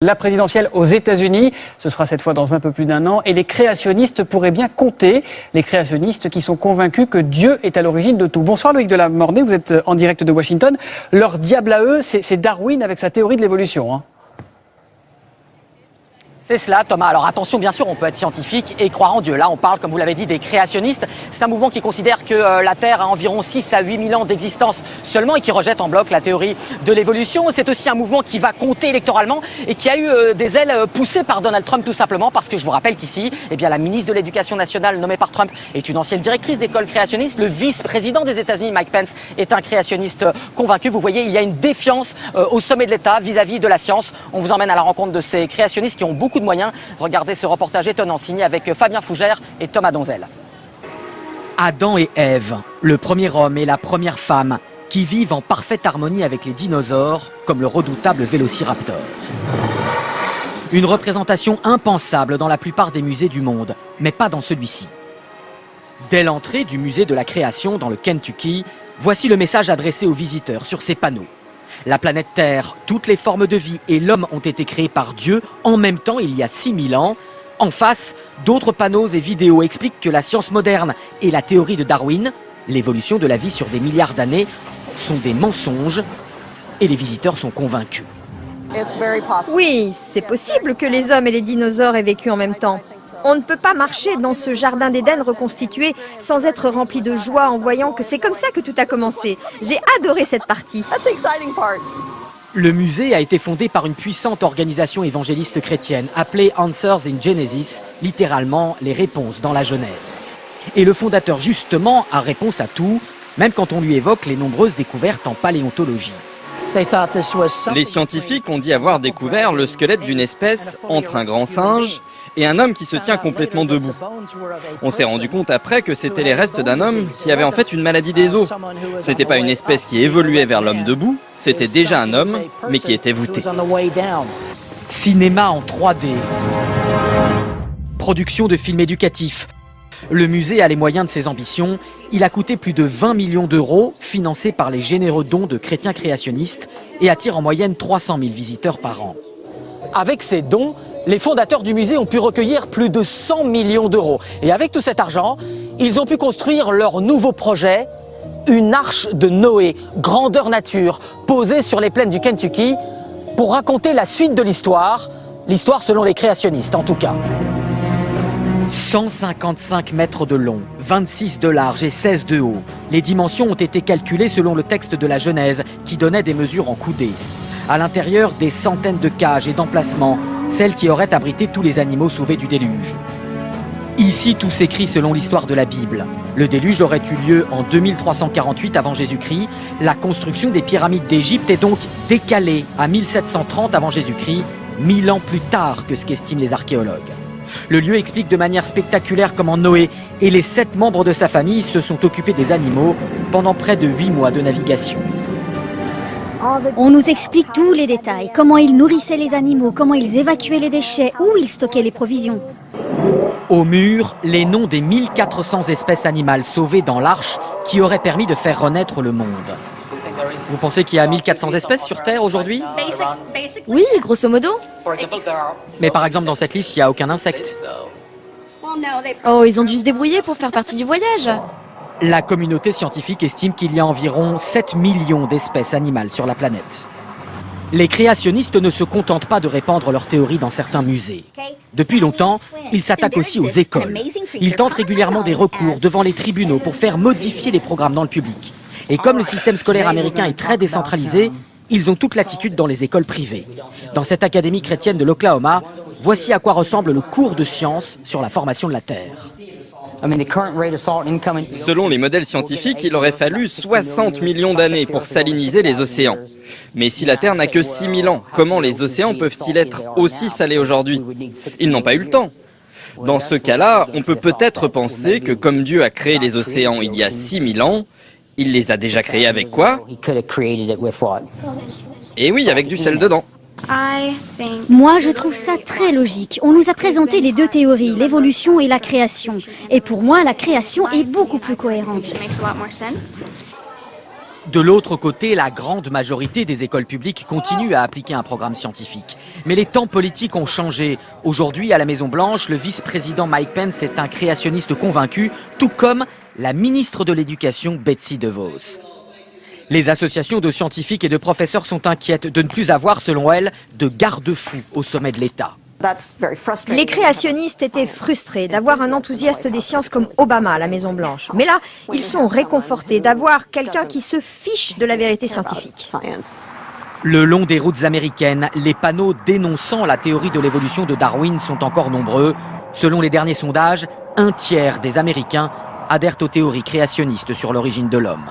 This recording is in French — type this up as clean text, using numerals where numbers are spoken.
La présidentielle aux États-Unis, ce sera cette fois dans un peu plus d'un an, et les créationnistes pourraient bien compter. Les créationnistes qui sont convaincus que Dieu est à l'origine de tout. Bonsoir Loïc Delamornay, vous êtes en direct de Washington. Leur diable à eux, c'est Darwin avec sa théorie de l'évolution, hein. C'est cela, Thomas. Alors attention, bien sûr, on peut être scientifique et croire en Dieu. Là, on parle, comme vous l'avez dit, des créationnistes. C'est un mouvement qui considère que la Terre a environ 6 à 8 000 ans d'existence seulement et qui rejette en bloc la théorie de l'évolution. C'est aussi un mouvement qui va compter électoralement et qui a eu des ailes poussées par Donald Trump tout simplement parce que je vous rappelle qu'ici, eh bien, la ministre de l'Éducation nationale nommée par Trump est une ancienne directrice d'école créationniste. Le vice-président des États-Unis, Mike Pence, est un créationniste convaincu. Vous voyez, il y a une défiance au sommet de l'État vis-à-vis de la science. On vous emmène à la rencontre de ces créationnistes qui ont beaucoup de moyens. Regardez ce reportage étonnant signé avec Fabien Fougère et Thomas Donzel. Adam et Ève, le premier homme et la première femme qui vivent en parfaite harmonie avec les dinosaures comme le redoutable vélociraptor. Une représentation impensable dans la plupart des musées du monde, mais pas dans celui-ci. Dès l'entrée du musée de la création dans le Kentucky, voici le message adressé aux visiteurs sur ces panneaux. La planète Terre, toutes les formes de vie et l'homme ont été créés par Dieu en même temps il y a 6 000 ans. En face, d'autres panneaux et vidéos expliquent que la science moderne et la théorie de Darwin, l'évolution de la vie sur des milliards d'années, sont des mensonges et les visiteurs sont convaincus. Oui, c'est possible que les hommes et les dinosaures aient vécu en même temps. On ne peut pas marcher dans ce jardin d'Éden reconstitué sans être rempli de joie en voyant que c'est comme ça que tout a commencé. J'ai adoré cette partie. Le musée a été fondé par une puissante organisation évangéliste chrétienne appelée Answers in Genesis, littéralement les réponses dans la Genèse. Et le fondateur justement a réponse à tout, même quand on lui évoque les nombreuses découvertes en paléontologie. Les scientifiques ont dit avoir découvert le squelette d'une espèce entre un grand singe et un homme qui se tient complètement debout. On s'est rendu compte après que c'était les restes d'un homme qui avait en fait une maladie des os. Ce n'était pas une espèce qui évoluait vers l'homme debout, c'était déjà un homme, mais qui était voûté. Cinéma en 3D. Production de films éducatifs. Le musée a les moyens de ses ambitions. Il a coûté plus de 20 millions d'euros, financé par les généreux dons de chrétiens créationnistes, et attire en moyenne 300 000 visiteurs par an. Avec ces dons, les fondateurs du musée ont pu recueillir plus de 100 millions d'euros. Et avec tout cet argent, ils ont pu construire leur nouveau projet, une arche de Noé, grandeur nature, posée sur les plaines du Kentucky, pour raconter la suite de l'histoire selon les créationnistes en tout cas. 155 mètres de long, 26 de large et 16 de haut. Les dimensions ont été calculées selon le texte de la Genèse, qui donnait des mesures en coudées. À l'intérieur, des centaines de cages et d'emplacements, celles qui auraient abrité tous les animaux sauvés du déluge. Ici, tout s'écrit selon l'histoire de la Bible. Le déluge aurait eu lieu en 2348 avant Jésus-Christ. La construction des pyramides d'Égypte est donc décalée à 1730 avant Jésus-Christ, 1000 ans plus tard que ce qu'estiment les archéologues. Le lieu explique de manière spectaculaire comment Noé et les 7 membres de sa famille se sont occupés des animaux pendant près de 8 mois de navigation. On nous explique tous les détails, comment ils nourrissaient les animaux, comment ils évacuaient les déchets, où ils stockaient les provisions. Au mur, les noms des 1400 espèces animales sauvées dans l'arche qui auraient permis de faire renaître le monde. Vous pensez qu'il y a 1400 espèces sur Terre aujourd'hui? Oui, grosso modo. Mais par exemple, dans cette liste, il n'y a aucun insecte. Oh, ils ont dû se débrouiller pour faire partie du voyage. La communauté scientifique estime qu'il y a environ 7 millions d'espèces animales sur la planète. Les créationnistes ne se contentent pas de répandre leurs théories dans certains musées. Depuis longtemps, ils s'attaquent aussi aux écoles. Ils tentent régulièrement des recours devant les tribunaux pour faire modifier les programmes dans le public. Et comme le système scolaire américain est très décentralisé, ils ont toute l'attitude dans les écoles privées. Dans cette académie chrétienne de l'Oklahoma, voici à quoi ressemble le cours de sciences sur la formation de la Terre. Selon les modèles scientifiques, il aurait fallu 60 millions d'années pour saliniser les océans. Mais si la Terre n'a que 6 000 ans, comment les océans peuvent-ils être aussi salés aujourd'hui? Ils n'ont pas eu le temps. Dans ce cas-là, on peut peut-être penser que comme Dieu a créé les océans il y a 6 000 ans, il les a déjà créés avec quoi? Et oui, avec du sel dedans. Moi, je trouve ça très logique. On nous a présenté les 2 théories, l'évolution et la création. Et pour moi, la création est beaucoup plus cohérente. De l'autre côté, la grande majorité des écoles publiques continue à appliquer un programme scientifique. Mais les temps politiques ont changé. Aujourd'hui, à la Maison-Blanche, le vice-président Mike Pence est un créationniste convaincu, tout comme la ministre de l'Éducation Betsy DeVos. Les associations de scientifiques et de professeurs sont inquiètes de ne plus avoir, selon elles, de garde-fous au sommet de l'État. Les créationnistes étaient frustrés d'avoir un enthousiaste des sciences comme Obama à la Maison-Blanche. Mais là, ils sont réconfortés d'avoir quelqu'un qui se fiche de la vérité scientifique. Le long des routes américaines, les panneaux dénonçant la théorie de l'évolution de Darwin sont encore nombreux. Selon les derniers sondages, 1/3 des Américains adhèrent aux théories créationnistes sur l'origine de l'homme.